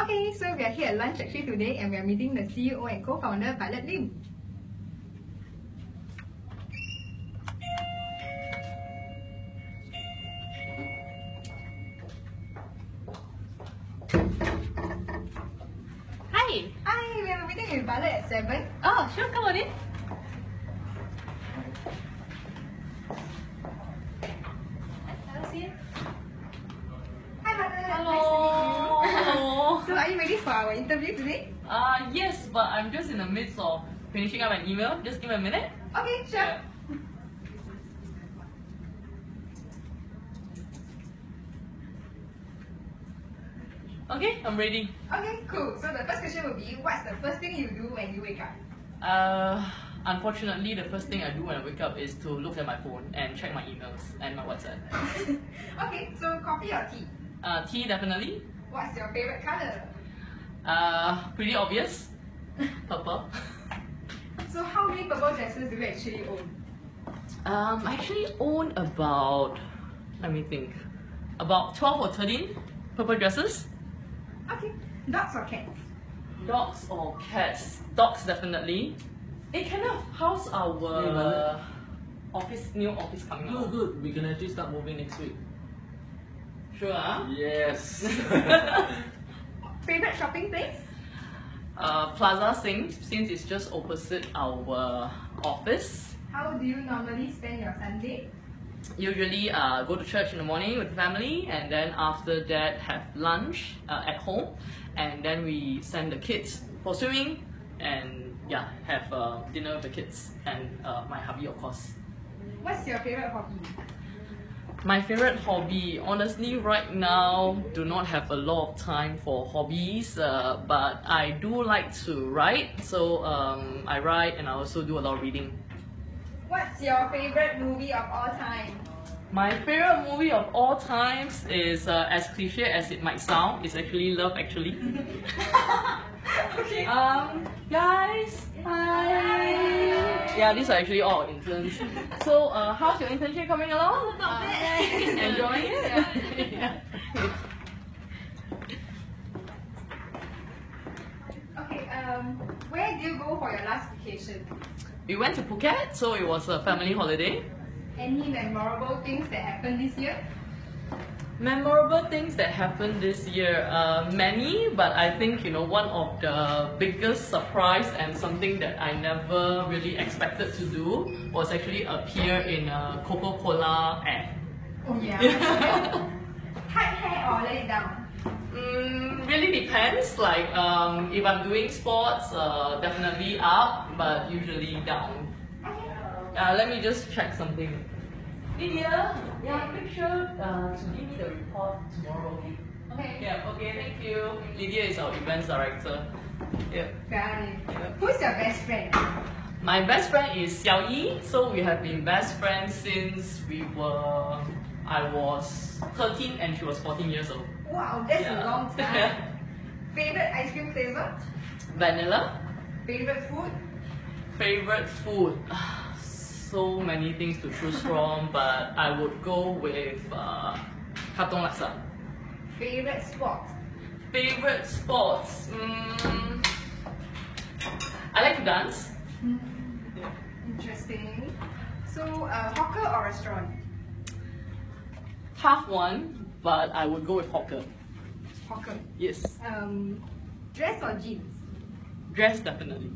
Okay, so we are here at lunch actually today and we are meeting the CEO and co-founder Violet Lim. Hi! Hi, we are meeting with Violet at 7. Oh, sure, come on in. Hello, Sia. Hi Violet, Hello. nice to meet you. Hello. So are you ready for our interview today? Yes, but I'm just in the midst of finishing up an email. Just give me a minute. Okay, sure. Yeah. Okay, I'm ready. Okay, cool. So the first question will be, what's the first thing you do when you wake up? Unfortunately, the first thing I do when I wake up is to look at my phone and check my emails and my WhatsApp. Okay, so coffee or tea? Tea, definitely. What's your favorite color? Pretty obvious. Purple. So how many purple dresses do you actually own? I actually own about, let me think, about 12 or 13 purple dresses. Okay, dogs or cats? Dogs or cats? Dogs, definitely. Hey, Kenneth, how's our new office coming Good, out? good. We can actually start moving next week. Sure, huh? Yes. Favorite shopping place? Plaza Sing, since it's just opposite our office. How do you normally spend your Sunday? Usually go to church in the morning with the family, and then after that have lunch at home, and then we send the kids for swimming, and yeah, have dinner with the kids and my hubby, of course. What's your favorite hobby? My favorite hobby, honestly, right now, do not have a lot of time for hobbies, but I do like to write. So I write and I also do a lot of reading. What's your favorite movie of all time? My favorite movie of all times is, as cliche as it might sound, it's actually Love Actually. Okay. Guys, hi. Yeah, these are actually all our interns. So, how's your internship coming along? Not bad. Enjoying it? Yeah. Okay, where do you go for your last vacation? We went to Phuket, so it was a family holiday. Any memorable things that happened this year? Memorable things that happened this year, many, but I think one of the biggest surprise and something that I never really expected to do was actually appear in a Coca-Cola ad. Oh yeah. Tight hair or let it down? Really depends. Like if I'm doing sports, definitely up, but usually down. Let me just check something. Lydia, yeah, make sure to give me the report tomorrow. Okay. Yeah, okay, thank you. Lydia is our events director. Yeah. Got it. Who's your best friend? My best friend is Xiao Yi, so we have been best friends since I was 13 and she was 14 years old. Wow, that's Yeah. a long time. Favorite ice cream flavor? Vanilla. Favorite food? Favorite food? So many things to choose from, but I would go with Katong Laksa. Favorite sport? Favorite sports? I like to dance. Yeah. Interesting. So, hawker or restaurant? Tough one, but I would go with hawker. Hawker. Yes. Dress or jeans? Dress, definitely.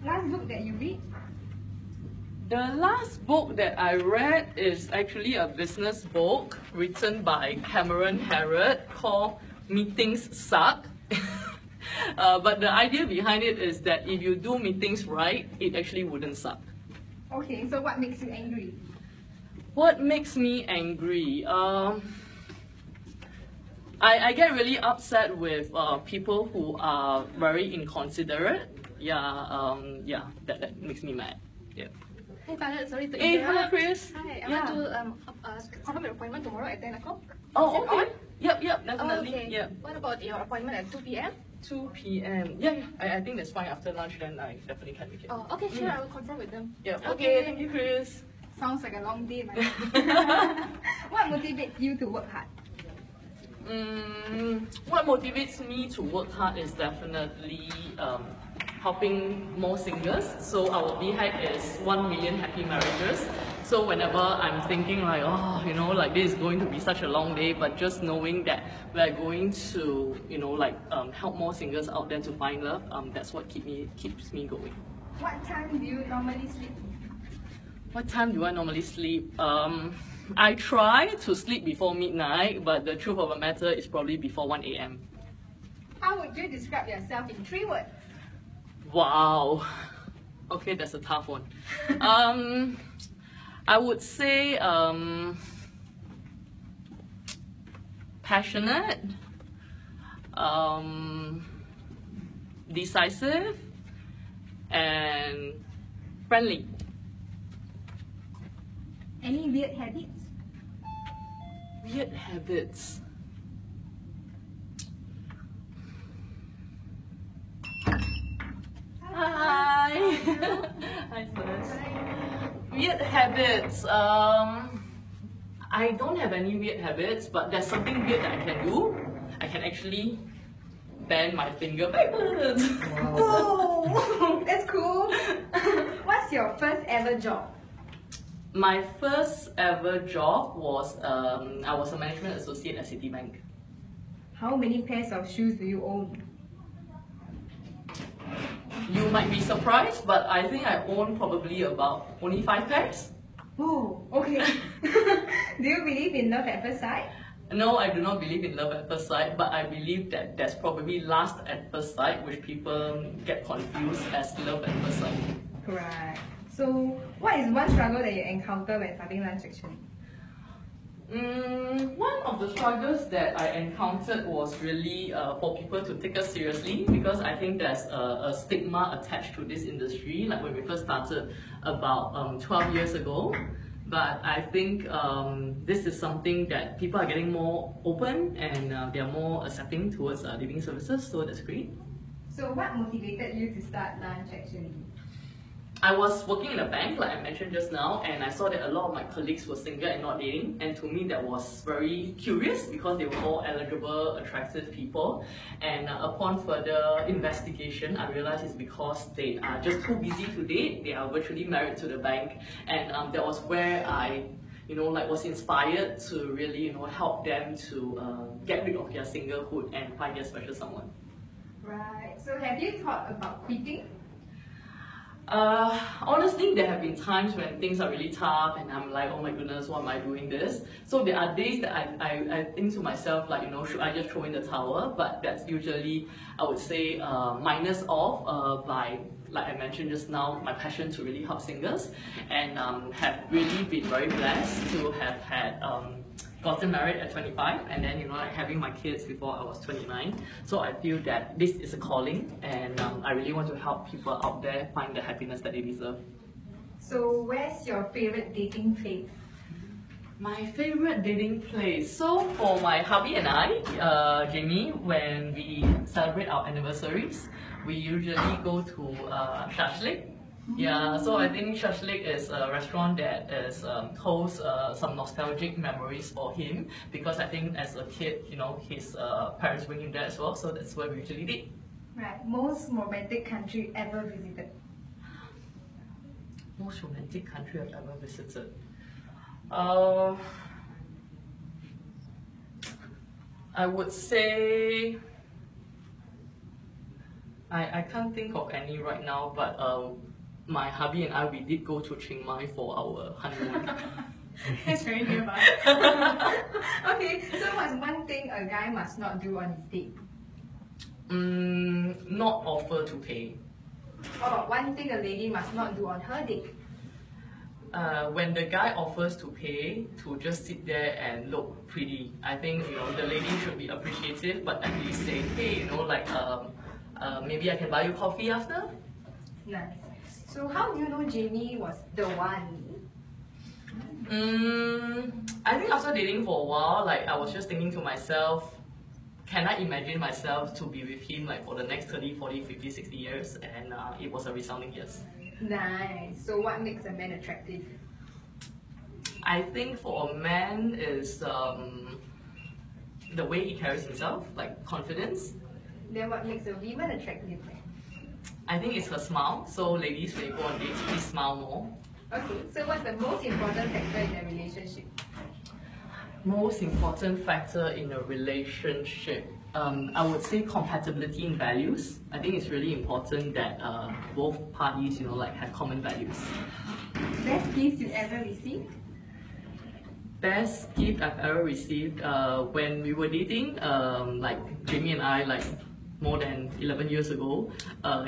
Last book that you read? The last book that I read is actually a business book written by Cameron Harrod called Meetings Suck. But the idea behind it is that if you do meetings right, it actually wouldn't suck. Okay, so what makes you angry? What makes me angry? I get really upset with people who are very inconsiderate. Yeah, that makes me mad. Yeah. Hey Violet, sorry to Hey, hello interrupt. Chris. Hi, I Yeah. want to confirm your appointment tomorrow at 10 o'clock. Oh, Is it okay. on? Yep, definitely. Okay. Yep. What about your appointment at 2 p.m.? 2 p.m. Yeah. I think that's fine. After lunch, then I definitely can make it. Oh, okay, sure. I will confirm with them. Yeah. Okay. Thank you, Chris. Sounds like a long day, man. What motivates you to work hard? What motivates me to work hard is definitely helping more singles. So our BHAG is 1 million happy marriages. So whenever I'm thinking like, oh, you know, like this is going to be such a long day, but just knowing that we're going to, you know, like help more singles out there to find love, that's what keeps me going. What time do you normally sleep? What time do I normally sleep? I try to sleep before midnight, but the truth of the matter is probably before 1 a.m. How would you describe yourself in 3 words? Wow. Okay, that's a tough one. I would say passionate, decisive, and friendly. Any weird habits? Weird habits. Hi. Hi, Celeste. Weird habits. I don't have any weird habits, but there's something weird that I can do. I can actually bend my finger backwards. Oh, that's cool. What's your first ever job? My first ever job was I was a management associate at Citibank. How many pairs of shoes do you own? You might be surprised, but I think I own probably about only 5 pairs. Oh, okay. Do you believe in love at first sight? No, I do not believe in love at first sight, but I believe that there's probably lust at first sight, which people get confused as love at first sight. Right. So, what is one struggle that you encounter when starting lunch actually? One of the struggles that I encountered was really for people to take us seriously, because I think there's a stigma attached to this industry, like when we first started about 12 years ago. But I think this is something that people are getting more open and they're more accepting towards living services, so that's great. So, what motivated you to start lunch actually? I was working in a bank, like I mentioned just now, and I saw that a lot of my colleagues were single and not dating, and to me that was very curious because they were all eligible, attractive people. And upon further investigation, I realized it's because they are just too busy to date. They are virtually married to the bank, and that was where I, was inspired to really, help them to get rid of their singlehood and find their special someone. Right. So, have you thought about quitting? Honestly, there have been times when things are really tough and I'm like, oh my goodness, why am I doing this? So there are days that I think to myself, like, should I just throw in the towel? But that's usually, I would say, minus off by, like I mentioned just now, my passion to really help singles, and have really been very blessed to have had gotten married at 25, and then like having my kids before I was 29. So I feel that this is a calling, and I really want to help people out there find the happiness that they deserve. So where's your favorite dating place? My favorite dating place. So for my hubby and I, Jamie, when we celebrate our anniversaries, we usually go to Shashlik. Yeah, so I think Shashlik is a restaurant that holds some nostalgic memories for him, because I think as a kid, his parents bring him there as well, so that's where we usually did. Right, most romantic country ever visited? Most romantic country I've ever visited? I would say, I can't think of any right now, but my hubby and I, we did go to Chiang Mai for our honeymoon. That's very nearby. Okay, so what's one thing a guy must not do on his date? Not offer to pay. What about one thing a lady must not do on her date? When the guy offers to pay, to just sit there and look pretty. I think the lady should be appreciative, but at least say, hey, maybe I can buy you coffee after. Nice. So how do you know Jamie was the one? I think after dating for a while, like I was just thinking to myself, can I imagine myself to be with him like for the next 30, 40, 50, 60 years? And it was a resounding yes. Nice. So what makes a man attractive? I think for a man is the way he carries himself, like confidence. Then what makes a woman attractive? I think it's her smile. So ladies, when you go on dates, please smile more. Okay, so what's the most important factor in a relationship? Most important factor in a relationship, I would say compatibility in values. I think it's really important that both parties, like have common values. Best gift you ever received? Best gift I've ever received when we were dating, like Jamie and I, like more than 11 years ago,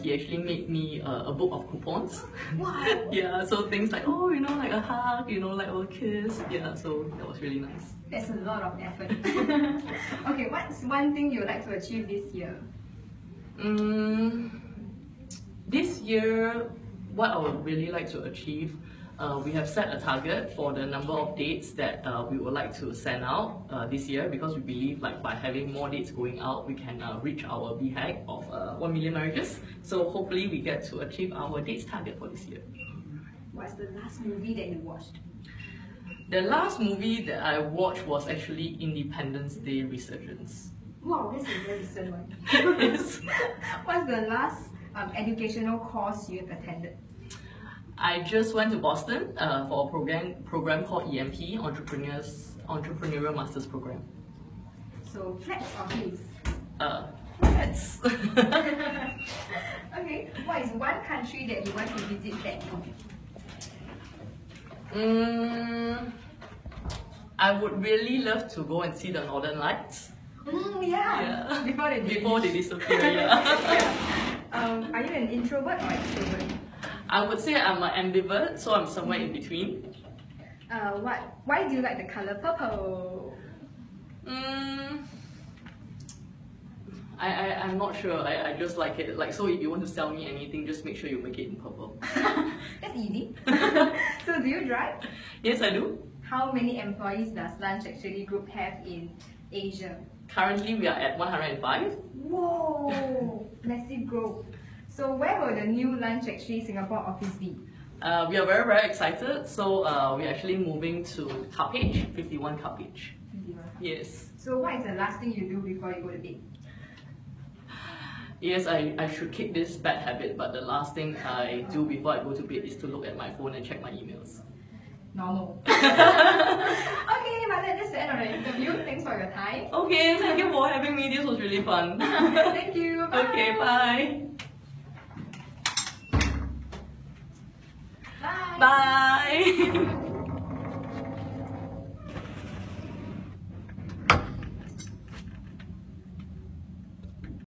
he actually made me a book of coupons. Wow! Yeah, so things like, like a hug, like a kiss. Yeah, so that was really nice. That's a lot of effort. Okay, what's one thing you'd like to achieve this year? This year, what I would really like to achieve, we have set a target for the number of dates that we would like to send out this year, because we believe like by having more dates going out, we can reach our BHAG of 1 million marriages. So hopefully we get to achieve our dates target for this year. What's the last movie that you watched? The last movie that I watched was actually Independence Day Resurgence. Wow, that's a very recent one. Yes. What's the last educational course you've attended? I just went to Boston for a program called EMP, Entrepreneurial Masters Program. So, flats or heels? Flats. Okay, what is one country that you want to visit badly? I would really love to go and see the Northern Lights. Yeah. Before they disappear, yeah. Are you an introvert or extrovert? I would say I'm an ambivert, so I'm somewhere in between. Why do you like the color purple? I'm not sure. I just like it. Like, so if you want to sell me anything, just make sure you make it in purple. That's easy. So do you drive? Yes, I do. How many employees does Lunch Actually Group have in Asia? Currently, we are at 105. Whoa! Massive growth. So where will the new Lunch Actually Singapore office be? We are very, very excited. So we're actually moving to Cupid, 51 Cupid. Yes. So what is the last thing you do before you go to bed? Yes, I should kick this bad habit, but the last thing I do before I go to bed is to look at my phone and check my emails. Normal. Okay, but that's the end of the interview. Thanks for your time. Okay, thank you for having me. This was really fun. Thank you. Bye. Okay, bye. Bye. Bye.